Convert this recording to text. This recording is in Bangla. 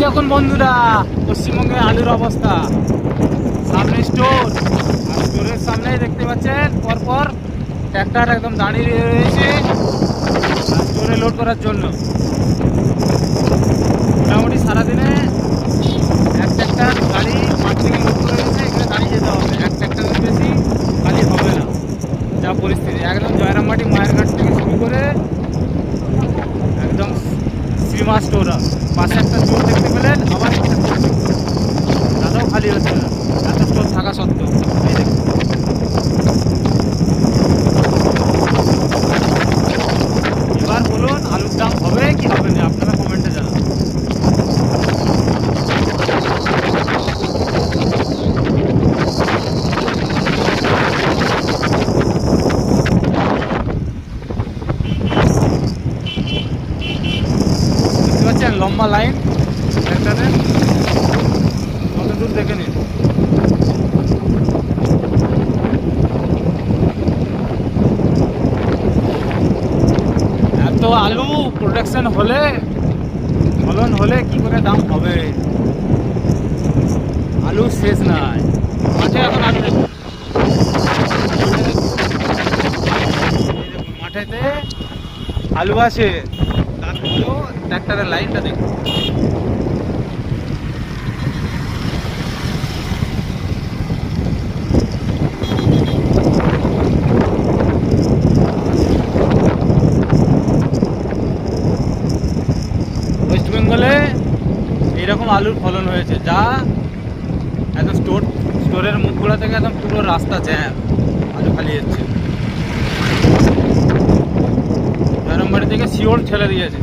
দেখুন বন্ধুরা, পশ্চিমবঙ্গে আলুর অবস্থা। সামনে স্টোর, আর স্টোরের সামনে দেখতে পাচ্ছেন পরপর ট্র্যাক্টর একদম দাঁড়িয়ে রয়েছে স্টোরে লোড করার জন্য। মোটামুটি সারাদিনে এক ট্র্যাক্টর গাড়ি মাঠ থেকে লোড করে রয়েছে, এখানে দাঁড়িয়ে যেতে হবে। এক ট্র্যাক্টরের বেশি খালি হবে না, যা পরিস্থিতি। একদম জয়রামবাটি মায়ের ঘাট থেকে শুরু করে একদম শ্রীমা স্টোর, পাশে একটা স্টোর দেখতে পেলেন, আবার একটা স্টোর দাদাও খালি হচ্ছে না, এত স্টোর থাকা সত্ত্বেও। এই দেখুন, এবার বলুন আলুর দাম হবে কি হবে না, আপনারা কমেন্টে জানান। দেখতে পাচ্ছেন লম্বা লাইন ট্র্যাক্টরের, কত দূর দেখে নিন। এত আলু প্রোডাকশন হলে, ফলন হলে কি করে দাম হবে? আলু শেষ নাই মাঠে। এখন আলু দেখুন, মাঠেতে আলু আছে, তারপরেও ট্র্যাক্টরের লাইনটা দেখুন। ওয়েস্ট বেঙ্গলে এইরকম আলুর ফলন হয়েছে, যা একদম স্টোরের মুখগুলো থেকে একদম পুরো রাস্তা জ্যাম, আলু খালি হচ্ছে। গরমবাড়ি থেকে শিওর ছেড়ে দিয়েছে।